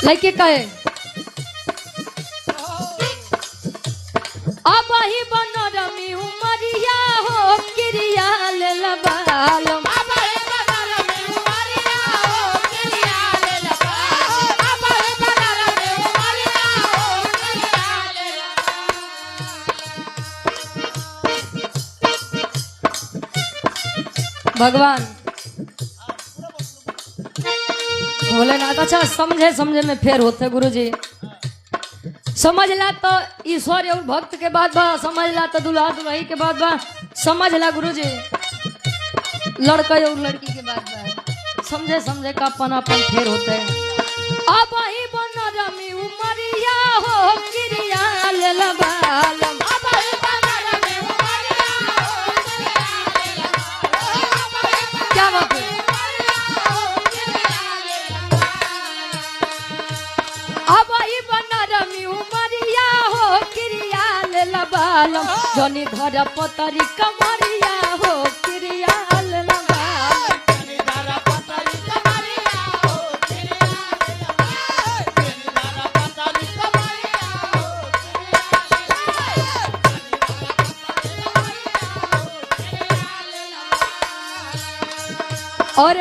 लड़के कहे अब ही बनरमी उमरिया हो क्रिया ले लबालम भगवान भोलेनाथ अच्छा समझे समझे में फेर होते गुरुजी समझला तो ईश्वर और भक्त के बाद बा समझला तो दुल्हा दुल्ही के बाद बा समझला गुरुजी लड़का और लड़की के बाद बा समझे समझे का अपन अपन फेर होते अब ही बनरमी उमरिया हो क्रिया ले लबालम क्या बात है अब ही बनरमी उमरिया हो क्रिया ले लबालम जनी धर पतरी कमरिया हो क्रिया ले लबालम और